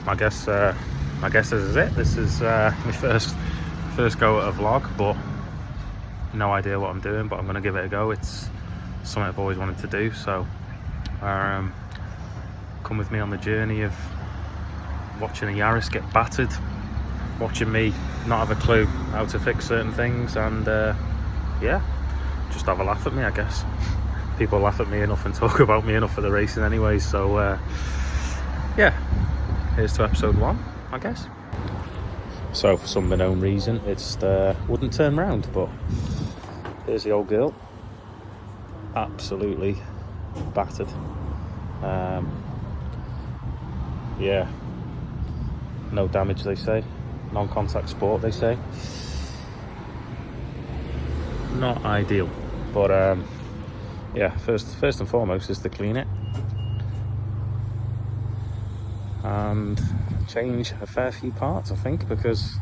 I guess this is it. This is my first go at a vlog, but no idea what I'm doing, but I'm gonna give it a go. It's something I've always wanted to do, so come with me on the journey of watching a Yaris get battered, watching me not have a clue how to fix certain things, and yeah, just have a laugh at me, I guess. People laugh at me enough and talk about me enough for the racing anyway, so yeah, here's to episode 1, I guess. So for some unknown reason, it's wouldn't turn round, but here's the old girl, absolutely battered. Yeah, no damage, they say. Non-contact sport, they say. Not ideal, but yeah, first and foremost is to clean it and change a fair few parts, I think, because,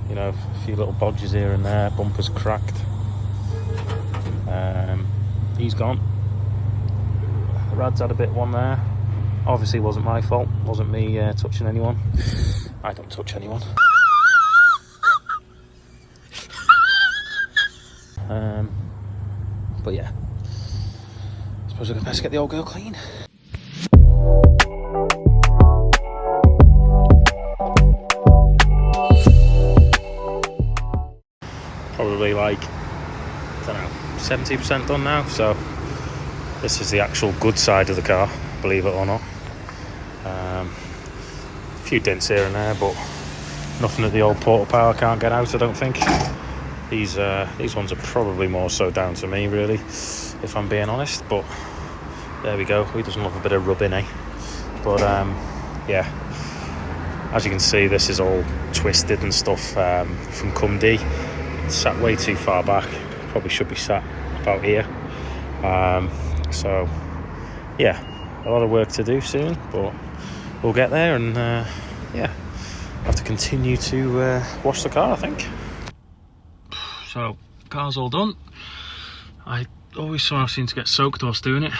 you know, a few little bodges here and there, bumpers cracked. He's gone. The rad's had a bit one there. Obviously wasn't my fault, wasn't me touching anyone. I don't touch anyone. But yeah, I suppose I best get the old girl clean. Probably like, I don't know, 70% done now, so this is the actual good side of the car, believe it or not. A few dents here and there, but nothing that the old portal power can't get out, I don't think. These ones are probably more so down to me, really, if I'm being honest, but there we go. He doesn't love a bit of rubbing, eh? But yeah, as you can see, this is all twisted and stuff from Cumdy. It's sat way too far back, probably should be sat about here. So yeah, a lot of work to do soon, but we'll get there, and yeah, have to continue to wash the car, I think. So, car's all done. I always somehow seem to get soaked whilst doing it,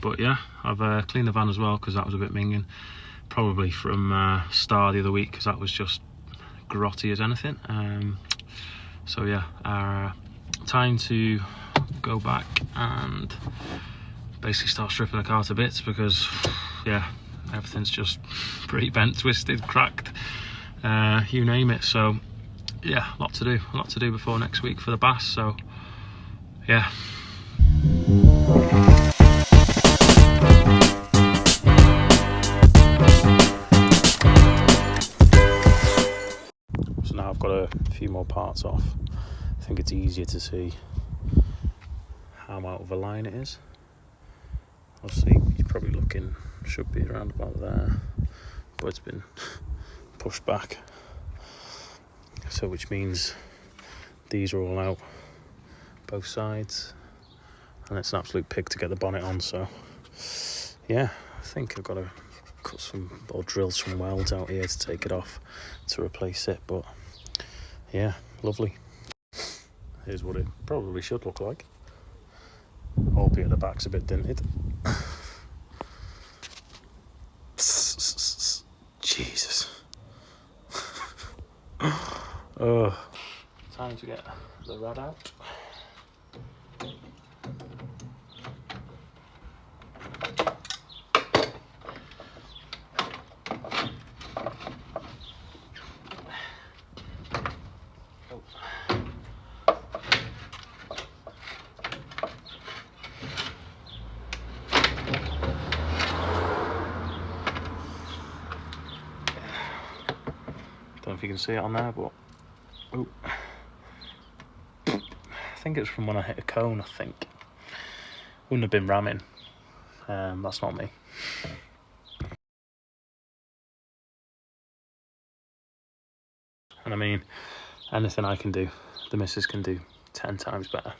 but yeah, I've cleaned the van as well because that was a bit minging, probably from Star the other week, because that was just grotty as anything. So yeah, time to go back and basically start stripping the car to bits, because yeah, everything's just pretty bent, twisted, cracked, you name it. So yeah, a lot to do before next week for the BAS, so yeah. So now I've got a few more parts off. I think it's easier to see how out of a line it is. Obviously you're probably looking, should be around about there, but it's been pushed back, so which means these are all out both sides, and it's an absolute pig to get the bonnet on. So yeah, I think I've got to cut some or drill some welds out here to take it off to replace it, but yeah, lovely. Here's what it probably should look like, albeit the back's a bit dented. Jesus. Oh, time to get the rad out. Don't know if you can see it on there, but oh, I think it's from when I hit a cone, I think. Wouldn't have been ramming. That's not me. And I mean, anything I can do, the missus can do 10 times better.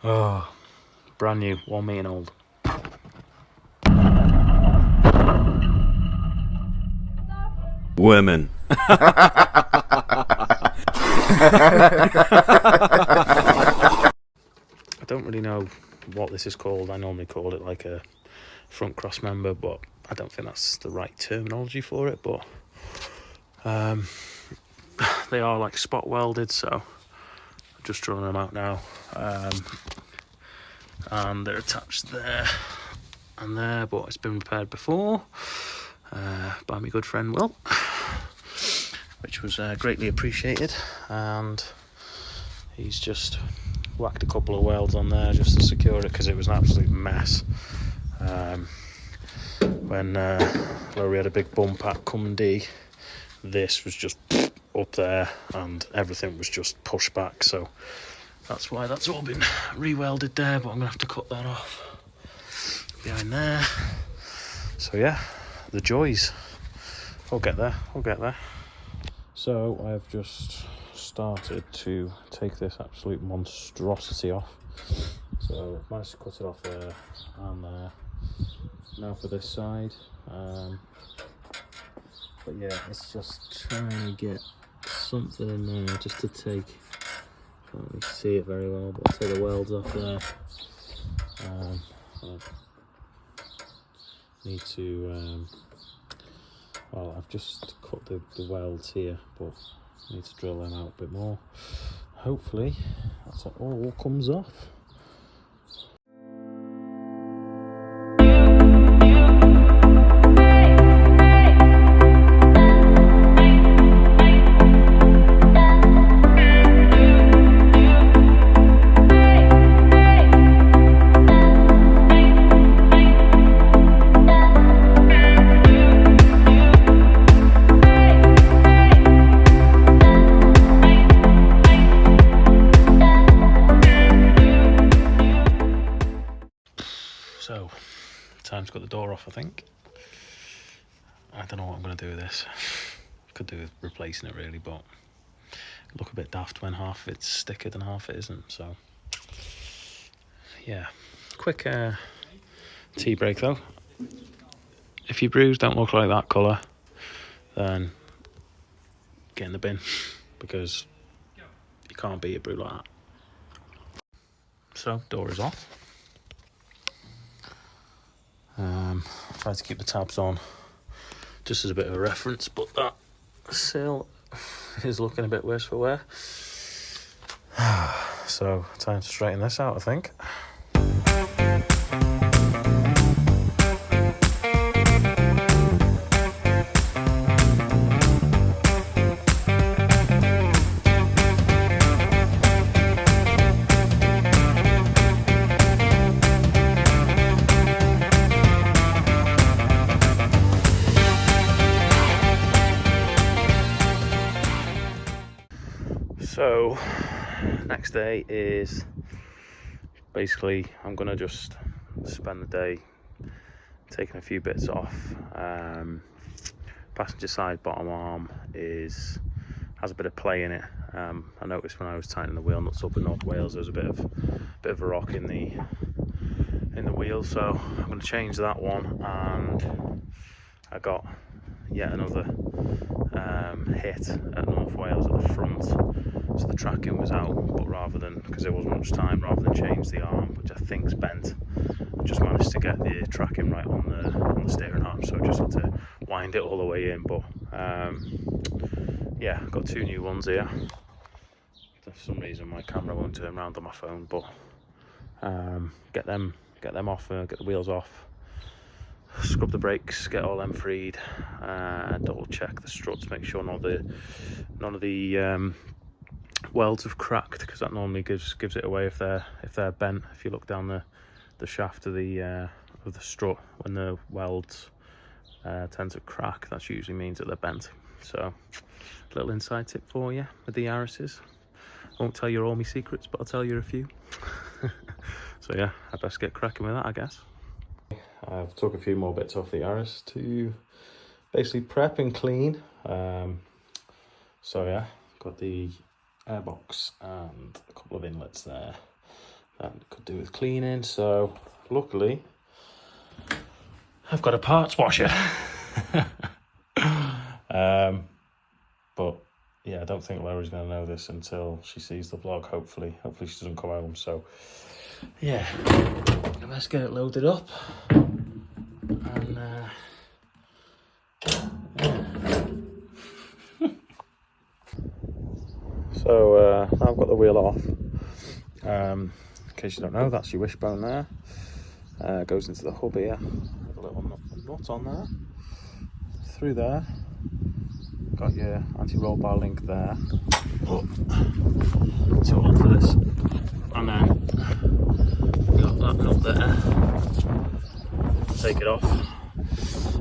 Oh, brand new, 1 metre old. Women. I don't really know what this is called. I normally call it like a front cross member, but I don't think that's the right terminology for it. But they are like spot welded, so I'm just drawing them out now. And they're attached there and there, but it's been repaired before by my good friend Will, which was greatly appreciated. And he's just whacked a couple of welds on there just to secure it, because it was an absolute mess when we had a big bump at Cumdee. This was just up there and everything was just pushed back, so that's why that's all been re-welded there. But I'm gonna have to cut that off behind there. So yeah, the joys. We'll get there. So I've just started to take this absolute monstrosity off. So I've managed to cut it off there and there. Now for this side. But yeah, it's just trying to get something in there just to take, can't really see it very well, but I'll take the welds off there. I need to, well, I've just cut the welds here, but I need to drill them out a bit more. Hopefully that's all comes off. So, time to cut the door off, I think. I don't know what I'm going to do with this. Could do with replacing it really, but it'd look a bit daft when half of it's stickered and half it isn't. So, yeah. Quick tea break though. If your brews don't look like that colour, then get in the bin, because you can't beat a brew like that. So, door is off. Try to keep the tabs on just as a bit of a reference, but that sill is looking a bit worse for wear. So time to straighten this out, I think. So next day is basically, I'm gonna just spend the day taking a few bits off. Passenger side bottom arm has a bit of play in it. I noticed when I was tightening the wheel nuts up in North Wales, there was a bit of a rock in the wheel, so I'm going to change that one. And I got yet another hit at North Wales at the front, so the tracking was out, but because there wasn't much time, rather than change the arm, which I think's bent, I just managed to get the tracking right on the steering arm, so I just had to wind it all the way in. But yeah, I've got two new ones here. For some reason my camera won't turn around on my phone, but get them off, get the wheels off, scrub the brakes, get all them freed, double check the struts, make sure none of the welds have cracked, because that normally gives it away if they're bent. If you look down the shaft of the strut, when the welds tend to crack, that usually means that they're bent. So, little inside tip for you with the Yarises. I won't tell you all my secrets, but I'll tell you a few. So yeah, I best get cracking with that, I guess. I've took a few more bits off the Yaris to basically prep and clean. So yeah, got the airbox and a couple of inlets there that could do with cleaning. So luckily, I've got a parts washer. But yeah, I don't think Laura's going to know this until she sees the vlog. Hopefully she doesn't come home. So yeah, let's get it loaded up. And so now I've got the wheel off. In case you don't know, that's your wishbone there. Goes into the hub here. A little nut on there. Through there. Got your anti-roll bar link there. Oh, too hot for this. And then got that nut there. Take it off.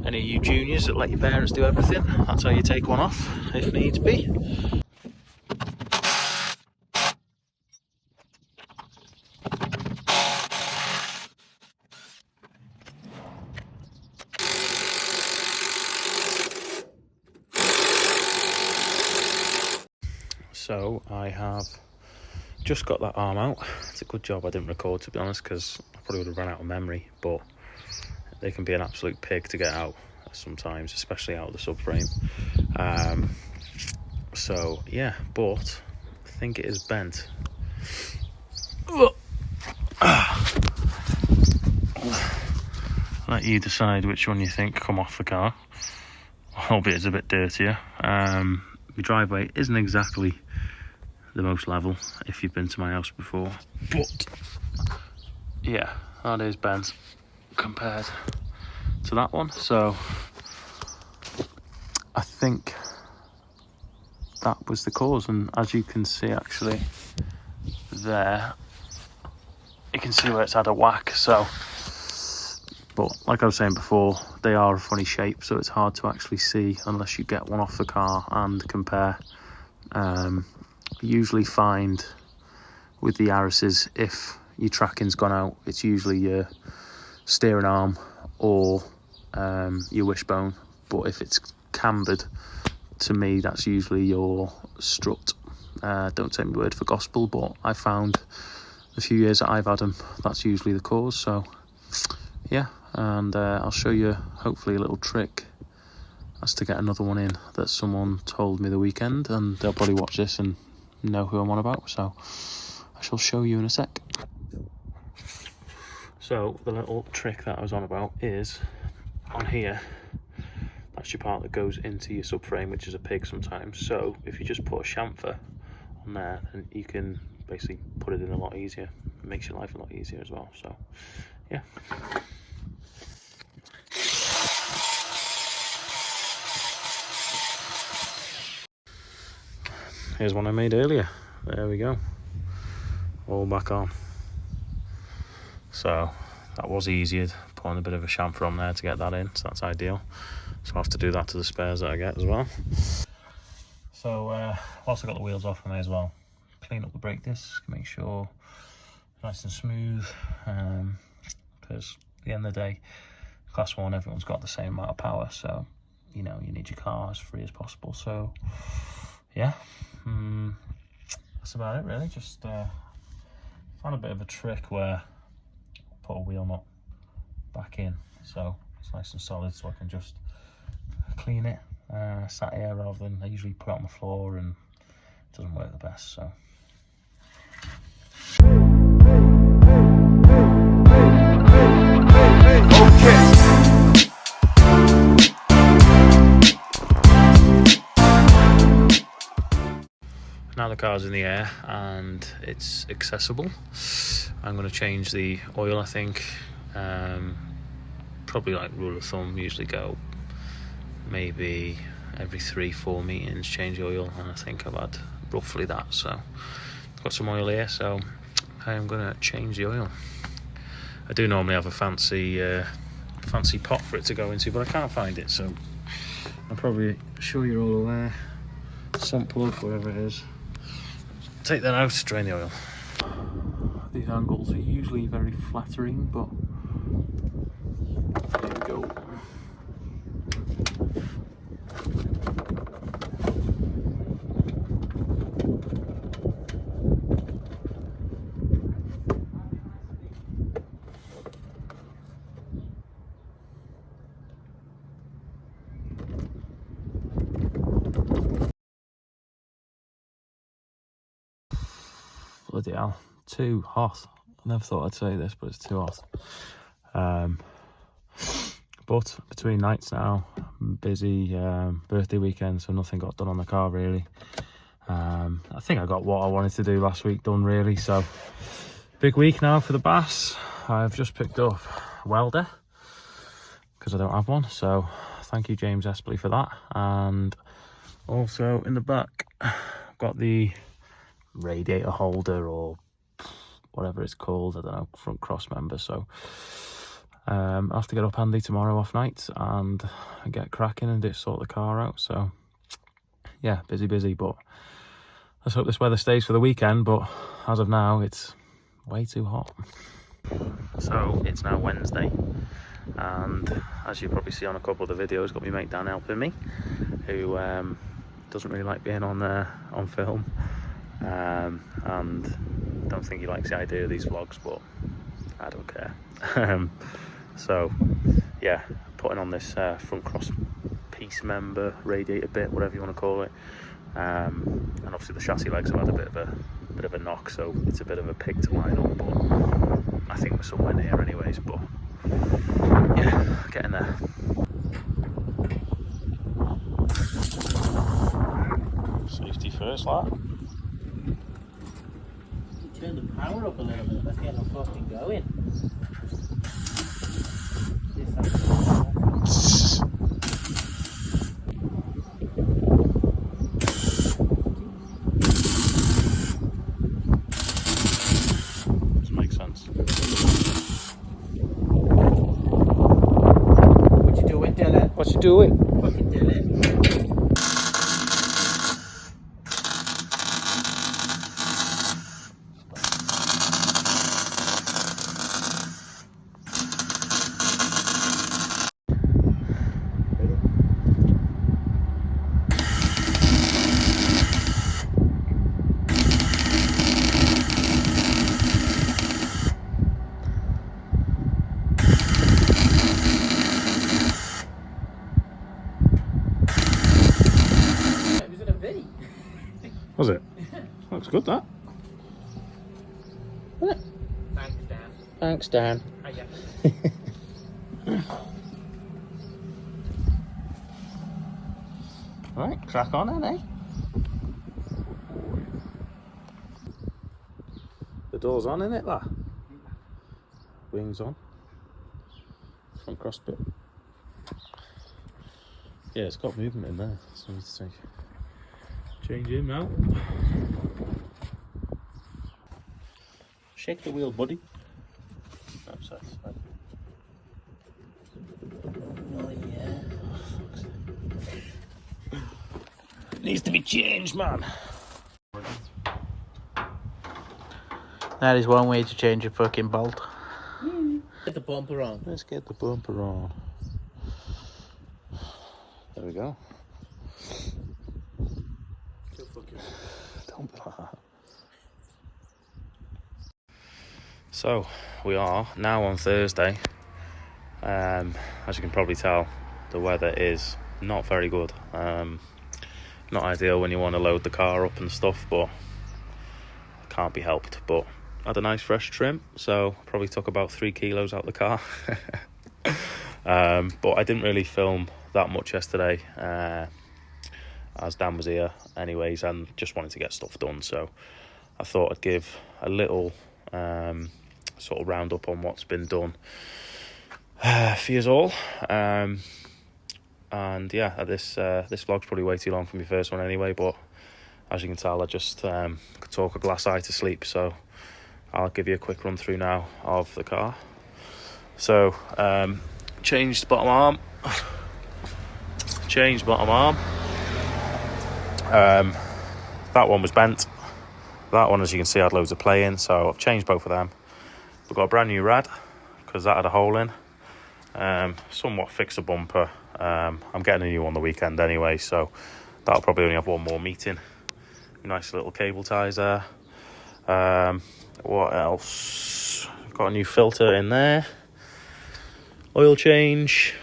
Any of you juniors that let your parents do everything, that's how you take one off if needs be. So I have just got that arm out. It's a good job I didn't record, to be honest, because I probably would have run out of memory, but they can be an absolute pig to get out sometimes, especially out of the subframe. So yeah, but I think it is bent. Let you decide which one you think come off the car. Albeit it's a bit dirtier. The driveway isn't exactly the most level if you've been to my house before, but yeah, that is bent compared to that one. So I think that was the cause, and as you can see actually there, you can see where it's had a whack. So, but like I was saying before, they are a funny shape, so it's hard to actually see unless you get one off the car and compare. Usually find with the Yarises, if your tracking's gone out, it's usually your steering arm or your wishbone, but if it's cambered, to me that's usually your strut. Don't take my word for gospel, but I found the few years that I've had them, that's usually the cause. So yeah, and I'll show you hopefully a little trick as to get another one in that someone told me the weekend, and they'll probably watch this and know who I'm on about, so I shall show you in a sec. So the little trick that I was on about is on here. That's your part that goes into your subframe, which is a pig sometimes. So if you just put a chamfer on there, then you can basically put it in a lot easier. It makes your life a lot easier as well. So yeah. Here's one I made earlier. There we go. All back on. So that was easier, putting a bit of a chamfer on there to get that in, so that's ideal. So I'll have to do that to the spares that I get as well. So whilst I got the wheels off, I may as well clean up the brake disc, make sure it's nice and smooth, because at the end of the day, class 1, everyone's got the same amount of power, so you know you need your car as free as possible. So yeah, that's about it really. Just found a bit of a trick where I put a wheel nut back in, so it's nice and solid, so I can just clean it sat here rather than I usually put it on the floor, and it doesn't work the best. So now the car's in the air and it's accessible, I'm going to change the oil. I think probably, like rule of thumb, usually go maybe every 3-4 meetings change the oil, and I think I've had roughly that. So I've got some oil here, so I'm going to change the oil. I do normally have a fancy pot for it to go into, but I can't find it, so I'm probably sure you're all aware. Sump plug, whatever it is. Take that out, drain the oil. These angles are usually very flattering, but there we go. Bloody hell, too hot. I never thought I'd say this, but it's too hot. But between nights now, I'm busy, birthday weekend, so nothing got done on the car really. I think I got what I wanted to do last week done really, so big week now for the BAS. I've just picked up a welder because I don't have one, so thank you James Espley for that. And also in the back I've got the radiator holder or whatever it's called, I don't know, front cross member. So I have to get up handy tomorrow off night and get cracking and just sort the car out. So yeah, busy, but let's hope this weather stays for the weekend. But as of now, it's way too hot. So it's now Wednesday, and as you probably see on a couple of the videos, got my mate Dan helping me, who doesn't really like being on film, and don't think he likes the idea of these vlogs, but I don't care. So yeah, putting on this front cross piece member, radiator bit, whatever you want to call it, and obviously the chassis legs have had a bit of a knock, so it's a bit of a pig to line up, but I think we're somewhere near anyways. But yeah, getting there. Safety first, lad. Turn the power up a little bit, let's get them fucking going. Doesn't make sense. What you doing, Dylan? What you doing? Fucking Dylan. Was it? Looks good, that. Thanks, Dan. Thanks, Dan. I get it. Right, crack on then, eh? The door's on, innit, that? Wings on. Front cross bit. Yeah, it's got movement in there, so I need to take. Change in now. Shake the wheel, buddy. That's right. Oh yeah. Needs to be changed, man. That is one way to change a fucking bolt. Get the bumper on. Let's get the bumper on. There we go. Don't be like that. So we are now on Thursday. As you can probably tell, the weather is not very good. Not ideal when you want to load the car up and stuff, but can't be helped. But had a nice fresh trim, so probably took about 3 kilos out of the car. But I didn't really film that much yesterday, as Dan was here anyways, and just wanted to get stuff done. So I thought I'd give a little sort of roundup on what's been done for you all. And yeah, this vlog's probably way too long for my first one anyway, but as you can tell, I just could talk a glass eye to sleep, so I'll give you a quick run through now of the car. So changed bottom arm. That one was bent. That one, as you can see, had loads of play in, so I've changed both of them. We've got a brand new rad because that had a hole in. Somewhat fix a bumper. I'm getting a new one the weekend anyway, so that'll probably only have one more meeting. Nice little cable ties there. What else? Got a new filter in there. Oil change.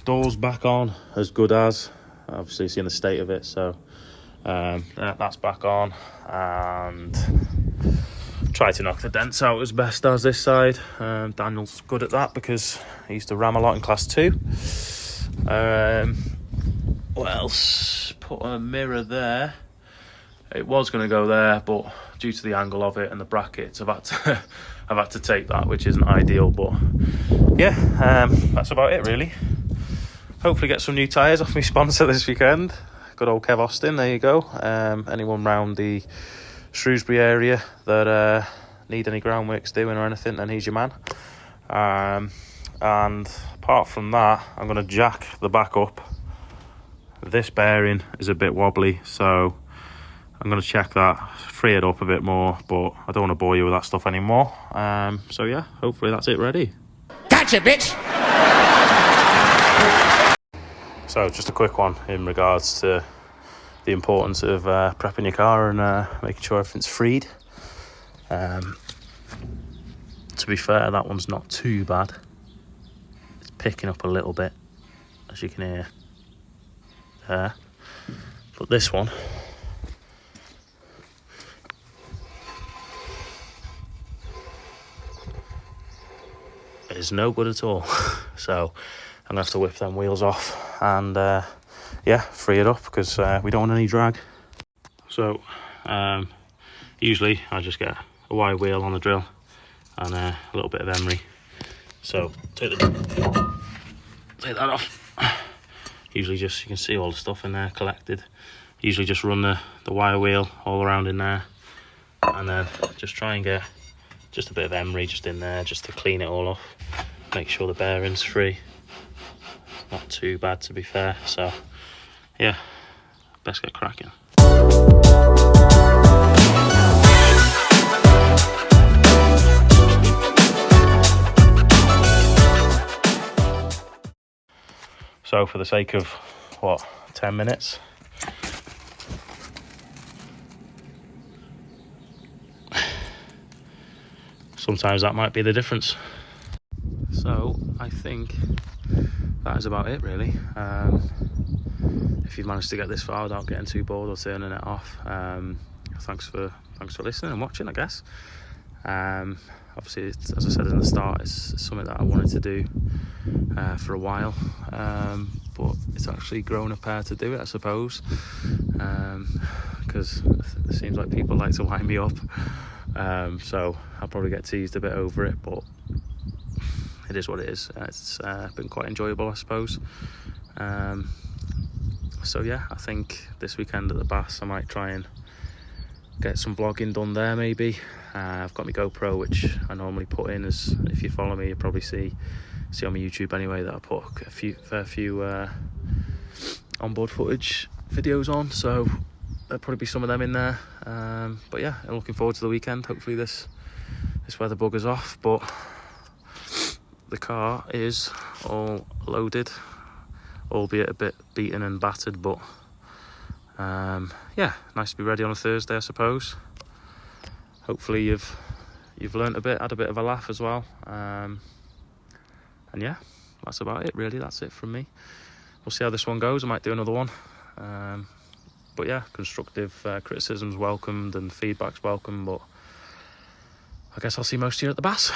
Doors back on, as good as. Obviously seeing the state of it, so that's back on. And try to knock the dents out as best as this side. Daniel's good at that because he used to ram a lot in class 2. What else? Put a mirror there. It was going to go there, but due to the angle of it and the brackets, I've had to take that, which isn't ideal. But yeah, that's about it really. Hopefully get some new tyres off my sponsor this weekend. Good old Kev Austin, there you go. Anyone round the Shrewsbury area that need any groundworks doing or anything, then he's your man. And apart from that, I'm going to jack the back up. This bearing is a bit wobbly, so I'm going to check that, free it up a bit more, but I don't want to bore you with that stuff anymore. So yeah, hopefully that's it ready. Gotcha, bitch! So just a quick one in regards to the importance of prepping your car and making sure everything's freed. To be fair, that one's not too bad. It's picking up a little bit, as you can hear there. But this one, is no good at all. So I'm gonna have to whip them wheels off and yeah, free it up because we don't want any drag. So usually I just get a wide wheel on the drill and a little bit of emery. So take that off. Usually just, you can see all the stuff in there collected. Usually just run the wire wheel all around in there and then just try and get just a bit of emery just in there just to clean it all off. Make sure the bearing's free. Not too bad, to be fair. So yeah, best get cracking. So for the sake of what, 10 minutes, sometimes that might be the difference. So I think that is about it really. If you've managed to get this far without getting too bored or turning it off, thanks for listening and watching, I guess. Obviously, as I said in the start, it's something that I wanted to do for a while, but it's actually grown a pair to do it, I suppose, because it seems like people like to wind me up, so I'll probably get teased a bit over it, but it is what it is. It's been quite enjoyable, I suppose. So yeah, I think this weekend at the BAS I might try and get some vlogging done there maybe. I've got my GoPro, which I normally put in, as if you follow me you probably see on my YouTube anyway, that I put a fair few onboard footage videos on, so there'll probably be some of them in there. But yeah, I'm looking forward to the weekend. Hopefully this weather buggers off, but the car is all loaded, albeit a bit beaten and battered, but yeah, nice to be ready on a Thursday, I suppose. Hopefully you've learnt a bit, had a bit of a laugh as well, and yeah, that's about it really. That's it from me. We'll see how this one goes. I might do another one, but yeah, constructive criticism's welcomed and feedback's welcome, but I guess I'll see most of you at the BAS.